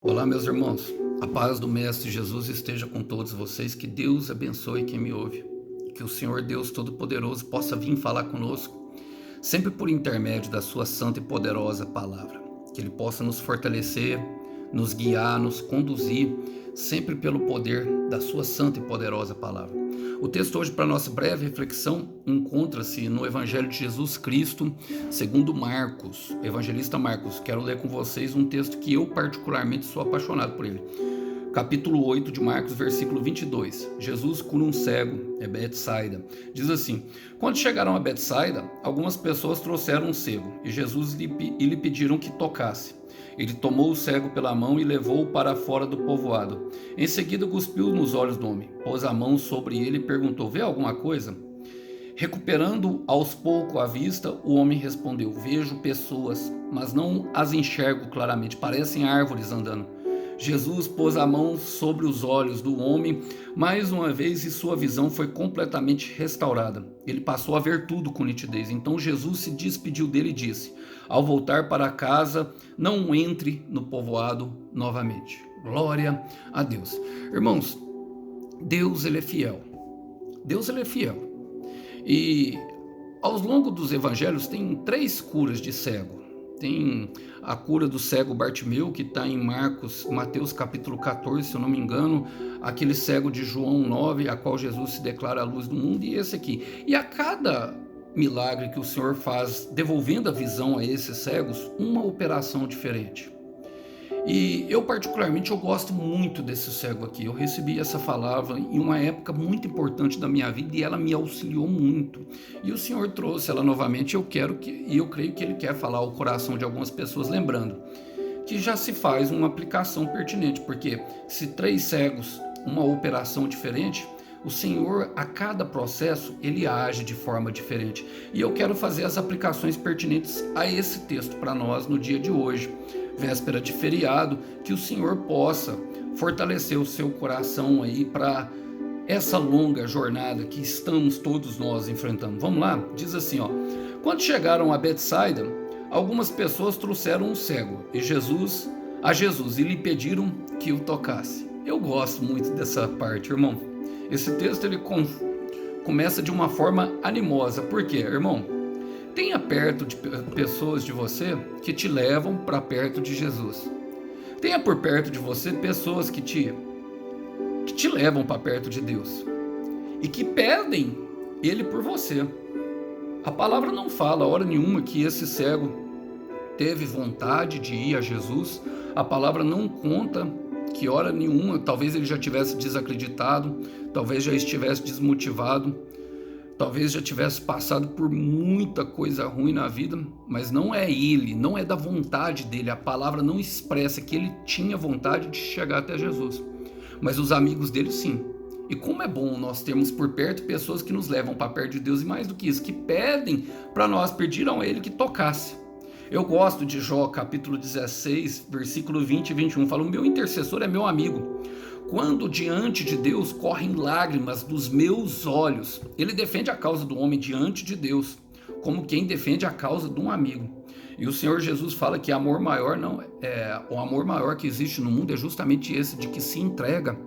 Olá, meus irmãos. A paz do Mestre Jesus esteja com todos vocês. Que Deus abençoe quem me ouve. Que o Senhor Deus Todo-Poderoso possa vir falar conosco, sempre por intermédio da sua santa e poderosa palavra. Que Ele possa nos fortalecer, nos guiar, nos conduzir, sempre pelo poder da sua santa e poderosa palavra. O texto hoje para nossa breve reflexão encontra-se no Evangelho de Jesus Cristo, segundo Marcos, evangelista Marcos. Quero ler com vocês um texto que eu particularmente sou apaixonado por ele. Capítulo 8 de Marcos, versículo 22. Jesus cura um cego, é Betsaida. Diz assim: quando chegaram a Betsaida, algumas pessoas trouxeram um cego, e Jesus lhe pediram que tocasse. Ele tomou o cego pela mão e levou-o para fora do povoado. Em seguida cuspiu nos olhos do homem, pôs a mão sobre ele e perguntou: vê alguma coisa? Recuperando aos poucos a vista, o homem respondeu: vejo pessoas, mas não as enxergo claramente, parecem árvores andando. Jesus pôs a mão sobre os olhos do homem mais uma vez e sua visão foi completamente restaurada. Ele passou a ver tudo com nitidez. Então Jesus se despediu dele e disse: ao voltar para casa, não entre no povoado novamente. Glória a Deus. Irmãos, Deus ele é fiel. Deus ele é fiel. E ao longo dos evangelhos tem 3 curas de cego. Tem a cura do cego Bartimeu, que está em Mateus capítulo 14, se eu não me engano, aquele cego de João 9, a qual Jesus se declara a luz do mundo, e esse aqui. E a cada milagre que o Senhor faz, devolvendo a visão a esses cegos, uma operação diferente. E eu particularmente eu gosto muito desse cego aqui. Eu recebi essa palavra em uma época muito importante da minha vida e ela me auxiliou muito. E o Senhor trouxe ela novamente. Eu creio que Ele quer falar ao coração de algumas pessoas, lembrando que já se faz uma aplicação pertinente, porque se 3 cegos, uma operação diferente, o Senhor, a cada processo, Ele age de forma diferente. E eu quero fazer as aplicações pertinentes a esse texto para nós no dia de hoje, véspera de feriado, que o Senhor possa fortalecer o seu coração aí para essa longa jornada que estamos todos nós enfrentando. Vamos lá? Diz assim, ó: quando chegaram a Betsaida, algumas pessoas trouxeram um cego a Jesus e lhe pediram que o tocasse. Eu gosto muito dessa parte, irmão. Esse texto ele começa de uma forma animosa. Por quê, irmão? Tenha perto de pessoas de você que te levam para perto de Jesus. Tenha por perto de você pessoas que te levam para perto de Deus e que pedem Ele por você. A palavra não fala hora nenhuma que esse cego teve vontade de ir a Jesus. A palavra não conta que hora nenhuma, talvez ele já tivesse desacreditado, talvez já estivesse desmotivado, talvez já tivesse passado por muita coisa ruim na vida, mas não é ele, não é da vontade dele. A palavra não expressa que ele tinha vontade de chegar até Jesus, mas os amigos dele sim. E como é bom nós termos por perto pessoas que nos levam para perto de Deus, e mais do que isso, que pedem para nós, pediram a ele que tocasse. Eu gosto de Jó, capítulo 16, versículo 20 e 21, fala: o meu intercessor é meu amigo. Quando diante de Deus correm lágrimas dos meus olhos, ele defende a causa do homem diante de Deus, como quem defende a causa de um amigo. E o Senhor Jesus fala que o amor maior que existe no mundo é justamente esse, de que se entrega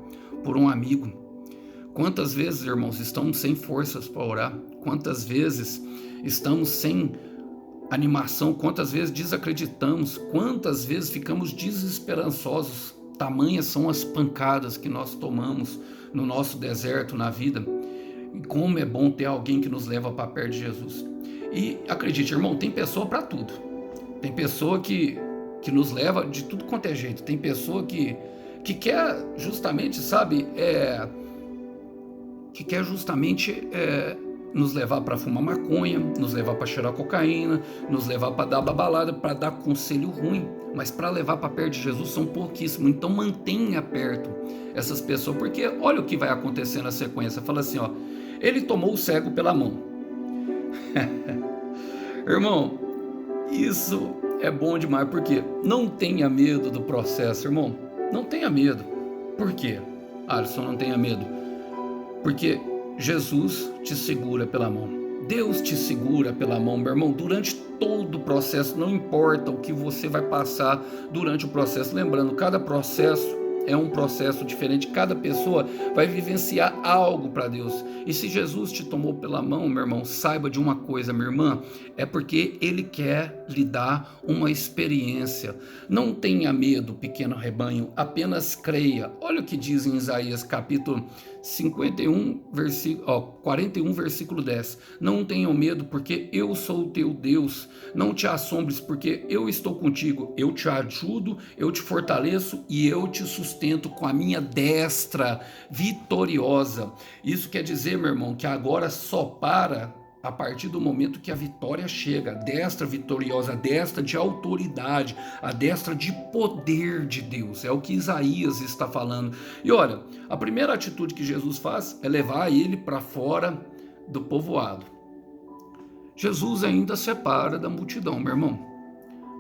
por um amigo. Quantas vezes, irmãos, estamos sem forças para orar? Quantas vezes estamos sem animação? Quantas vezes desacreditamos? Quantas vezes ficamos desesperançosos? Tamanhas são as pancadas que nós tomamos no nosso deserto, na vida. E como é bom ter alguém que nos leva para perto de Jesus. E acredite, irmão, tem pessoa para tudo. Tem pessoa que nos leva de tudo quanto é jeito. Tem pessoa que quer justamente, sabe, nos levar para fumar maconha, nos levar para cheirar cocaína, nos levar para dar babalada, para dar conselho ruim, mas para levar para perto de Jesus são pouquíssimos. Então mantenha perto essas pessoas, porque olha o que vai acontecer na sequência. Fala assim, ó: ele tomou o cego pela mão. Irmão, isso é bom demais, porque não tenha medo do processo, irmão. Não tenha medo. Por quê, Alisson? Não tenha medo. Porque Jesus te segura pela mão. Deus te segura pela mão, meu irmão, durante todo o processo, não importa o que você vai passar durante o processo. Lembrando, cada processo é um processo diferente, cada pessoa vai vivenciar algo para Deus. E se Jesus te tomou pela mão, meu irmão, saiba de uma coisa, minha irmã, é porque Ele quer lhe dar uma experiência. Não tenha medo, pequeno rebanho, apenas creia. Olha o que diz em Isaías capítulo 41, versículo 10. Não tenham medo, porque eu sou o teu Deus. Não te assombres, porque eu estou contigo. Eu te ajudo, eu te fortaleço e eu te sustento com a minha destra vitoriosa. Isso quer dizer, meu irmão, que agora só para a partir do momento que a vitória chega, a destra vitoriosa, a destra de autoridade, a destra de poder de Deus. É o que Isaías está falando. E olha, a primeira atitude que Jesus faz é levar ele para fora do povoado. Jesus ainda separa da multidão, meu irmão.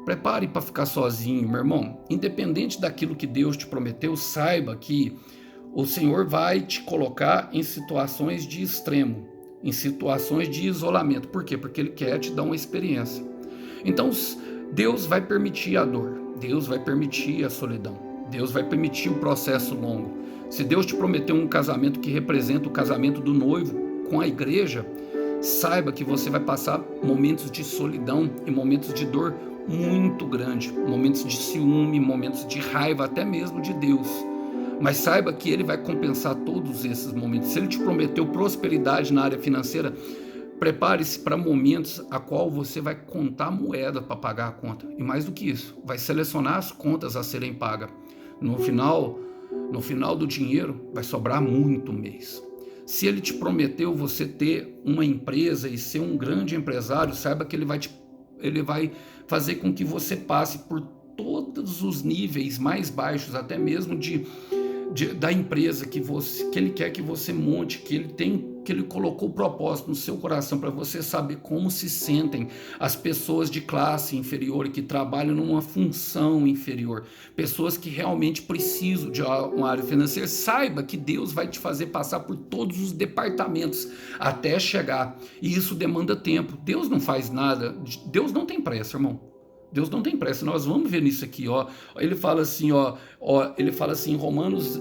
Prepare para ficar sozinho, meu irmão. Independente daquilo que Deus te prometeu, saiba que o Senhor vai te colocar em situações de extremo, em situações de isolamento. Por quê? Porque Ele quer te dar uma experiência. Então, Deus vai permitir a dor, Deus vai permitir a solidão, Deus vai permitir o processo longo. Se Deus te prometeu um casamento que representa o casamento do noivo com a igreja, saiba que você vai passar momentos de solidão e momentos de dor muito grande, momentos de ciúme, momentos de raiva, até mesmo de Deus. Mas saiba que Ele vai compensar todos esses momentos. Se Ele te prometeu prosperidade na área financeira, prepare-se para momentos a qual você vai contar moeda para pagar a conta. E mais do que isso, vai selecionar as contas a serem pagas. No final do dinheiro, vai sobrar muito mês. Se Ele te prometeu você ter uma empresa e ser um grande empresário, saiba que Ele vai fazer com que você passe por todos os níveis mais baixos, até mesmo da empresa que Ele quer que você monte, que Ele colocou o propósito no seu coração para você saber como se sentem as pessoas de classe inferior e que trabalham numa função inferior, pessoas que realmente precisam de uma área financeira. Saiba que Deus vai te fazer passar por todos os departamentos até chegar, e isso demanda tempo. Deus não faz nada, Deus não tem pressa, irmão. Deus não tem pressa. Nós vamos ver nisso aqui, ó. Ele fala assim, ele fala assim em Romanos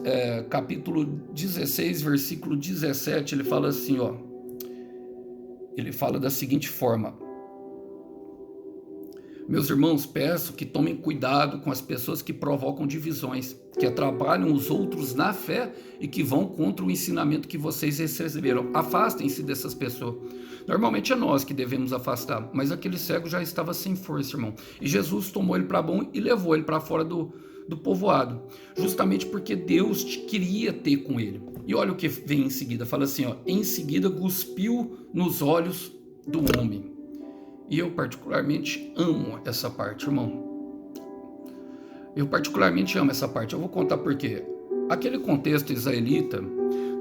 capítulo 16, versículo 17, ele fala assim, ó. Ele fala da seguinte forma: meus irmãos, peço que tomem cuidado com as pessoas que provocam divisões, que atrapalham os outros na fé e que vão contra o ensinamento que vocês receberam. Afastem-se dessas pessoas. Normalmente é nós que devemos afastar, mas aquele cego já estava sem força, irmão. E Jesus tomou ele para bom e levou ele para fora do povoado, justamente porque Deus queria ter com ele. E olha o que vem em seguida, fala assim, ó: em seguida cuspiu nos olhos do homem. E eu particularmente amo essa parte, irmão. Eu particularmente amo essa parte. Eu vou contar por quê. Aquele contexto israelita,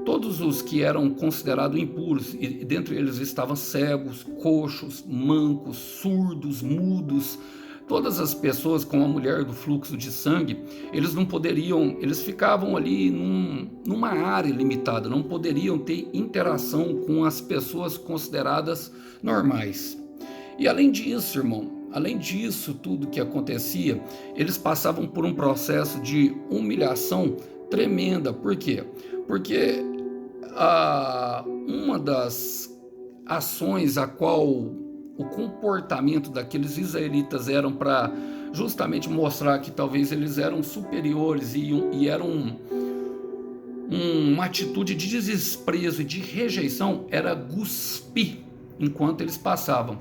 todos os que eram considerados impuros, e dentre eles estavam cegos, coxos, mancos, surdos, mudos, todas as pessoas com a mulher do fluxo de sangue, eles não poderiam, eles ficavam ali numa área limitada, não poderiam ter interação com as pessoas consideradas normais. E além disso, irmão, além disso tudo que acontecia, eles passavam por um processo de humilhação tremenda. Por quê? Porque uma das ações a qual o comportamento daqueles israelitas eram para justamente mostrar que talvez eles eram superiores e eram uma atitude de desprezo e de rejeição, era cuspir enquanto eles passavam.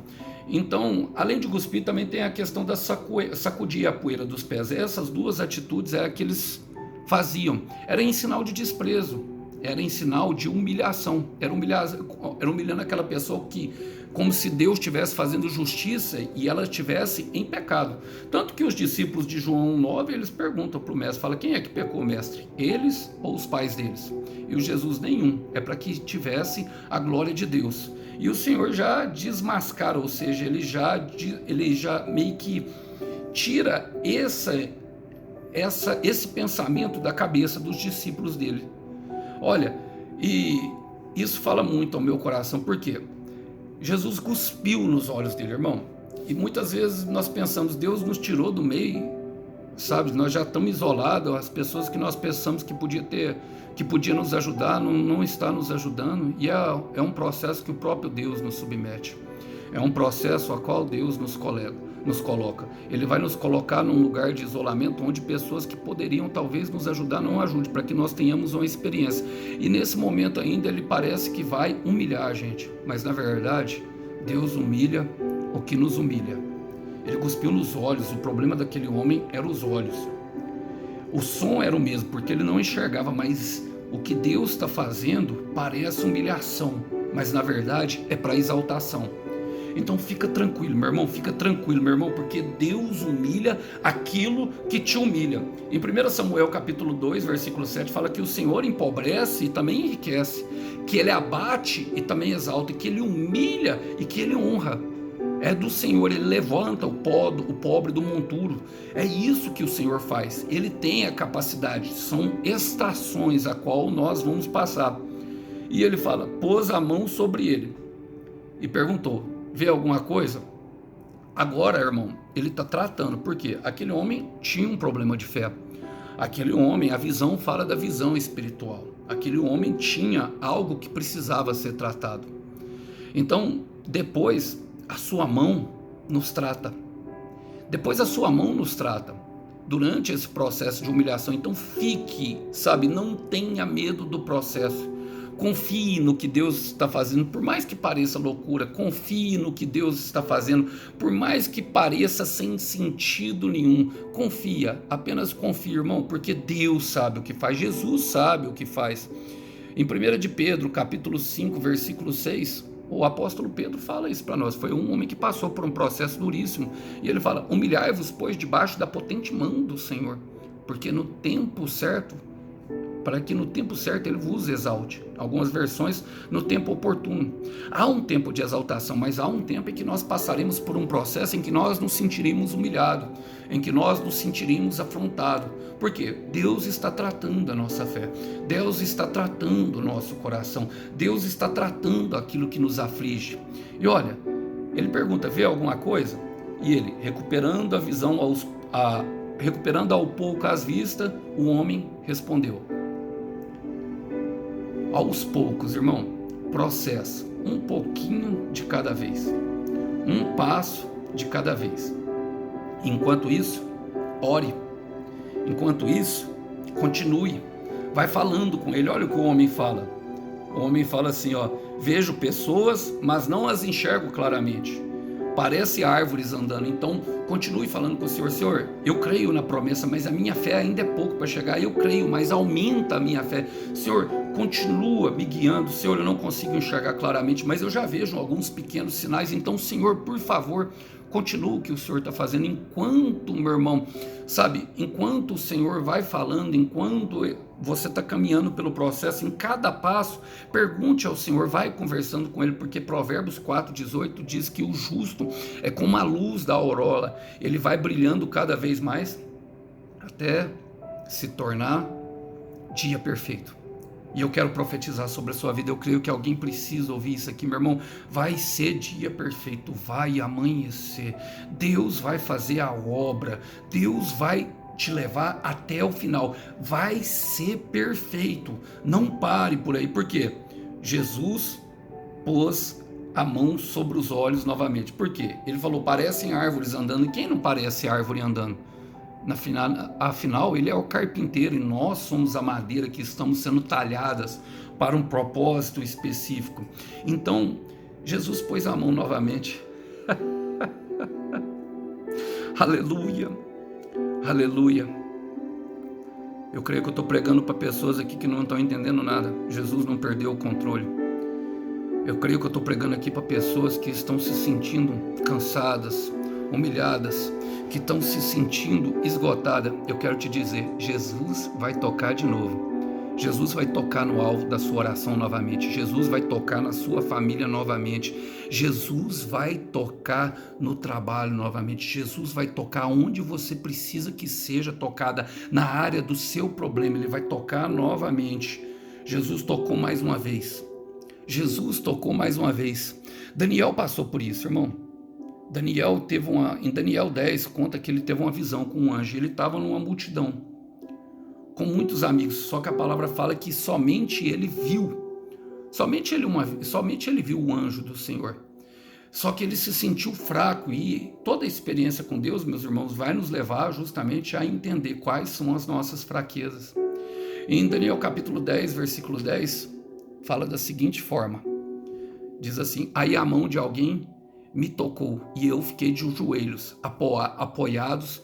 Então, além de cuspir, também tem a questão da sacudir a poeira dos pés. Essas duas atitudes eram que eles faziam. Era em sinal de desprezo, era em sinal de humilhação. Era humilhando aquela pessoa que, como se Deus estivesse fazendo justiça e ela estivesse em pecado. Tanto que os discípulos de João 9, eles perguntam para o mestre, fala: quem é que pecou, mestre? Eles ou os pais deles? E o Jesus: nenhum, é para que tivesse a glória de Deus. E o Senhor já desmascara, ou seja, ele já meio que tira esse pensamento da cabeça dos discípulos dele. Olha, e isso fala muito ao meu coração, por quê? Jesus cuspiu nos olhos dele, irmão. E muitas vezes nós pensamos, Deus nos tirou do meio, sabe? Nós já estamos isolados, as pessoas que nós pensamos que podia nos ajudar, não está nos ajudando. E é um processo que o próprio Deus nos submete. É um processo a qual Deus nos coloca. Ele vai nos colocar num lugar de isolamento onde pessoas que poderiam talvez nos ajudar não ajudem, para que nós tenhamos uma experiência. E nesse momento ainda ele parece que vai humilhar a gente, mas na verdade Deus humilha o que nos humilha. Ele cuspiu nos olhos. O problema daquele homem era os olhos. O som era o mesmo, porque ele não enxergava, mas o que Deus está fazendo parece humilhação, mas na verdade é para exaltação. Então fica tranquilo, meu irmão, porque Deus humilha aquilo que te humilha. Em 1 Samuel capítulo 2, versículo 7, fala que o Senhor empobrece e também enriquece, que Ele abate e também exalta, e que Ele humilha e que Ele honra. É do Senhor, Ele levanta o pobre do monturo. É isso que o Senhor faz. Ele tem a capacidade, são estações a qual nós vamos passar. E Ele fala, pôs a mão sobre ele e perguntou, vê alguma coisa? Agora, irmão, ele está tratando, porque aquele homem tinha um problema de fé. Aquele homem, a visão fala da visão espiritual. Aquele homem tinha algo que precisava ser tratado. Então, depois, a sua mão nos trata. Durante esse processo de humilhação. Então fique, não tenha medo do processo. Confie no que Deus está fazendo, por mais que pareça loucura. Confie no que Deus está fazendo, por mais que pareça sem sentido nenhum. Confia, apenas confia, irmão, porque Deus sabe o que faz, Jesus sabe o que faz. Em 1 de Pedro, capítulo 5, versículo 6, o apóstolo Pedro fala isso para nós. Foi um homem que passou por um processo duríssimo. E ele fala, humilhai-vos, pois, debaixo da potente mão do Senhor, porque no tempo certo, para que no tempo certo ele vos exalte. Algumas versões, no tempo oportuno. Há um tempo de exaltação, mas há um tempo em que nós passaremos por um processo em que nós nos sentiremos humilhados, em que nós nos sentiremos afrontados. Por quê? Deus está tratando a nossa fé. Deus está tratando o nosso coração. Deus está tratando aquilo que nos aflige. E olha, ele pergunta, vê alguma coisa? E ele, recuperando a visão, recuperando ao pouco as vistas, o homem respondeu. Aos poucos, irmão, processo, um pouquinho de cada vez, um passo de cada vez. Enquanto isso, ore. Enquanto isso, continue. Vai falando com ele. Olha o que o homem fala. O homem fala assim, vejo pessoas, mas não as enxergo claramente. Parece árvores andando. Então continue falando com o Senhor. Senhor, eu creio na promessa, mas a minha fé ainda é pouco para chegar. Eu creio, mas aumenta a minha fé. Senhor, continua me guiando. Senhor, eu não consigo enxergar claramente, mas eu já vejo alguns pequenos sinais. Então, Senhor, por favor, continua o que o Senhor está fazendo. Enquanto, meu irmão, enquanto o Senhor vai falando, enquanto você está caminhando pelo processo, em cada passo, pergunte ao Senhor, vai conversando com Ele, porque Provérbios 4,18 diz que o justo é como a luz da aurora, ele vai brilhando cada vez mais, até se tornar dia perfeito. E eu quero profetizar sobre a sua vida, eu creio que alguém precisa ouvir isso aqui, meu irmão. Vai ser dia perfeito, vai amanhecer, Deus vai fazer a obra, Deus vai te levar até o final, vai ser perfeito. Não pare por aí, porque Jesus pôs a mão sobre os olhos novamente. Por quê? Ele falou, parecem árvores andando, e quem não parece árvore andando? Afinal, ele é o carpinteiro e nós somos a madeira que estamos sendo talhadas para um propósito específico. Então, Jesus pôs a mão novamente. Aleluia, aleluia. Eu creio que eu estou pregando para pessoas aqui que não estão entendendo nada. Jesus não perdeu o controle. Eu creio que eu estou pregando aqui para pessoas que estão se sentindo cansadas, humilhadas, que estão se sentindo esgotadas. Eu quero te dizer, Jesus vai tocar de novo. Jesus vai tocar no alvo da sua oração novamente. Jesus vai tocar na sua família novamente. Jesus vai tocar no trabalho novamente. Jesus vai tocar onde você precisa que seja tocada, na área do seu problema. Ele vai tocar novamente. Jesus tocou mais uma vez. Jesus tocou mais uma vez. Daniel passou por isso, irmão. Em Daniel 10 conta que ele teve uma visão com um anjo. Ele estava numa multidão, com muitos amigos, só que a palavra fala que somente ele viu. Somente ele viu o anjo do Senhor. Só que ele se sentiu fraco, e toda a experiência com Deus, meus irmãos, vai nos levar justamente a entender quais são as nossas fraquezas. Em Daniel capítulo 10, versículo 10, fala da seguinte forma, diz assim: aí a mão de alguém me tocou, e eu fiquei de joelhos, apoiado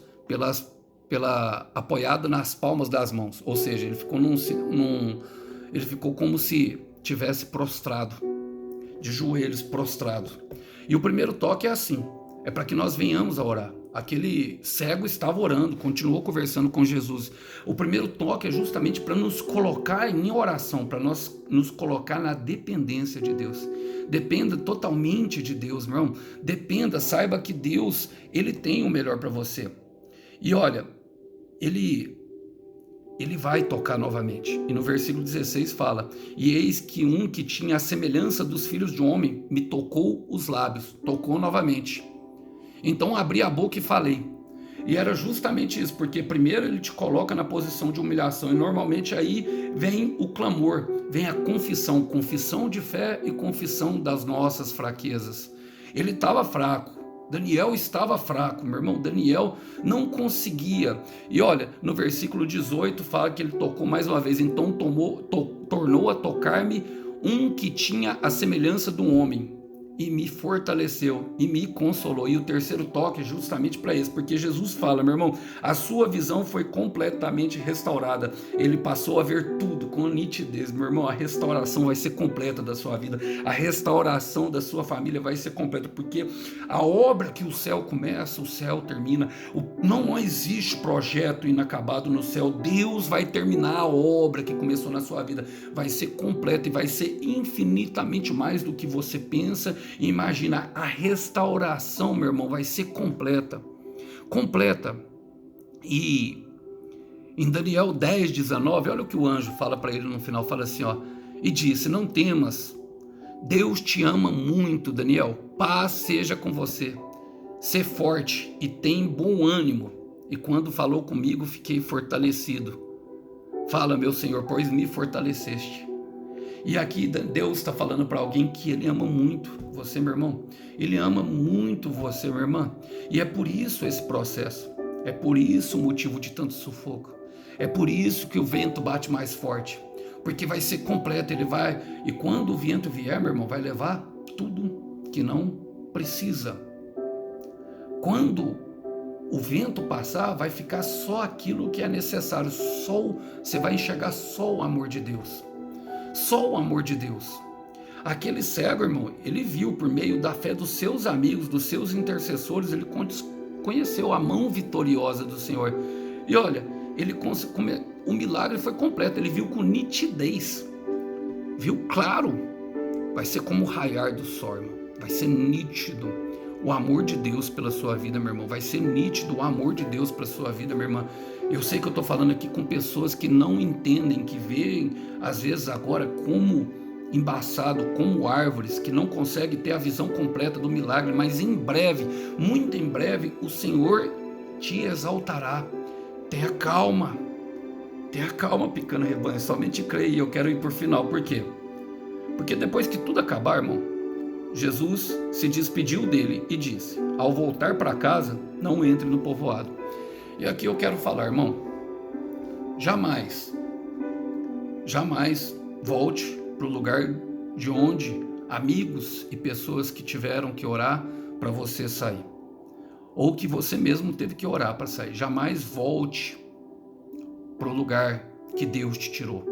nas palmas das mãos. Ou seja, ele ficou como se tivesse prostrado, de joelhos prostrado. E o primeiro toque é assim, é para que nós venhamos a orar. Aquele cego estava orando, continuou conversando com Jesus. O primeiro toque é justamente para nos colocar em oração, para nós nos colocar na dependência de Deus. Dependa totalmente de Deus, meu irmão. Dependa, saiba que Deus, Ele tem o melhor para você. E olha, Ele vai tocar novamente. E no versículo 16 fala: e eis que um que tinha a semelhança dos filhos de homem me tocou os lábios. Tocou novamente. Então abri a boca e falei. E era justamente isso, porque primeiro ele te coloca na posição de humilhação, e normalmente aí vem o clamor, vem a confissão de fé e confissão das nossas fraquezas. Ele estava fraco. Daniel estava fraco, meu irmão. Daniel não conseguia. E olha, no versículo 18 fala que ele tocou mais uma vez. Então tornou a tocar-me um que tinha a semelhança de um homem, e me fortaleceu e me consolou. E o terceiro toque é justamente para isso, porque Jesus fala, meu irmão, a sua visão foi completamente restaurada. Ele passou a ver tudo com nitidez, meu irmão. A restauração vai ser completa da sua vida, a restauração da sua família vai ser completa, porque a obra que o céu começa, o céu termina. Não existe projeto inacabado no céu. Deus vai terminar a obra que começou na sua vida, vai ser completa e vai ser infinitamente mais do que você pensa. Imagina, a restauração, meu irmão, vai ser completa. E em Daniel 10, 19, olha o que o anjo fala para ele no final, fala assim, ó, e disse: não temas, Deus te ama muito, Daniel, paz seja com você, sê forte e tem bom ânimo. E quando falou comigo, fiquei fortalecido. Fala, meu Senhor, pois me fortaleceste. E aqui Deus está falando para alguém que Ele ama muito você, meu irmão. Ele ama muito você, minha irmã. E é por isso esse processo. É por isso o motivo de tanto sufoco. É por isso que o vento bate mais forte. Porque vai ser completo, ele vai... E quando o vento vier, meu irmão, vai levar tudo que não precisa. Quando o vento passar, vai ficar só aquilo que é necessário. Você vai enxergar só o amor de Deus. Só o amor de Deus. Aquele cego, irmão, ele viu por meio da fé dos seus amigos, dos seus intercessores, ele conheceu a mão vitoriosa do Senhor. E olha, o milagre foi completo, ele viu com nitidez, viu claro. Vai ser como o raiar do sol, irmão. Vai ser nítido o amor de Deus pela sua vida, meu irmão. Vai ser nítido o amor de Deus pela sua vida, minha irmã. Eu sei que eu estou falando aqui com pessoas que não entendem, que veem, às vezes agora, como embaçado, como árvores, que não conseguem ter a visão completa do milagre, mas em breve, muito em breve, o Senhor te exaltará. Tenha calma, pequeno rebanho, somente creia. E eu quero ir por final, por quê? Porque depois que tudo acabar, irmão, Jesus se despediu dele e disse: ao voltar para casa, não entre no povoado. E aqui eu quero falar, irmão, jamais volte para o lugar de onde amigos e pessoas que tiveram que orar para você sair, ou que você mesmo teve que orar para sair. Jamais volte para o lugar que Deus te tirou.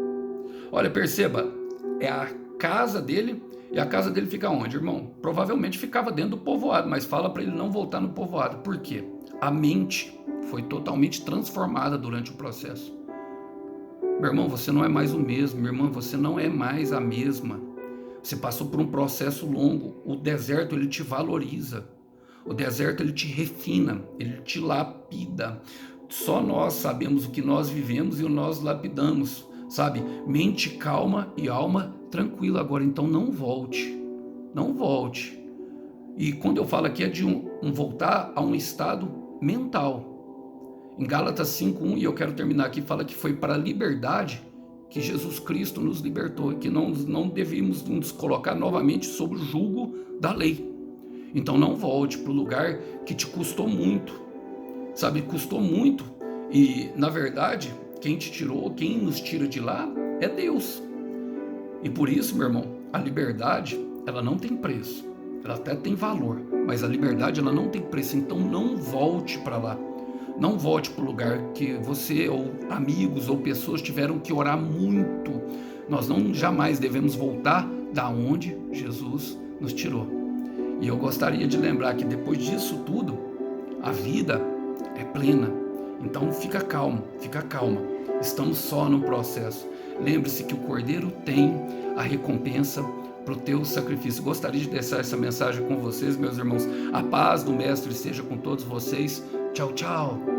Olha, perceba, é a casa dele. E a casa dele fica onde, irmão? Provavelmente ficava dentro do povoado, mas fala para ele não voltar no povoado. Por quê? A mente foi totalmente transformada durante o processo. Meu irmão, você não é mais o mesmo. Minha irmã, você não é mais a mesma. Você passou por um processo longo. O deserto, ele te valoriza. O deserto, ele te refina. Ele te lapida. Só nós sabemos o que nós vivemos e o nós lapidamos. sabe? Mente calma e alma tranquila. Agora, então não volte, não volte. E quando eu falo aqui é de um voltar a um estado mental. Em Gálatas 5:1, e eu quero terminar aqui, fala que foi para a liberdade que Jesus Cristo nos libertou e que não devíamos nos colocar novamente sob o jugo da lei. Então não volte para o lugar que te custou muito, sabe? Custou muito. E, na verdade, quem te tirou, quem nos tira de lá é Deus. E por isso, meu irmão, a liberdade, ela não tem preço. Ela até tem valor, mas a liberdade, ela não tem preço. Então não volte para lá. Não volte para o lugar que você ou amigos ou pessoas tiveram que orar muito. Nós não jamais devemos voltar da onde Jesus nos tirou. E eu gostaria de lembrar que depois disso tudo, a vida é plena. Então fica calmo, fica calma. Estamos só no processo. Lembre-se que o Cordeiro tem a recompensa para o teu sacrifício. Gostaria de deixar essa mensagem com vocês, meus irmãos. A paz do Mestre seja com todos vocês. Tchau, tchau.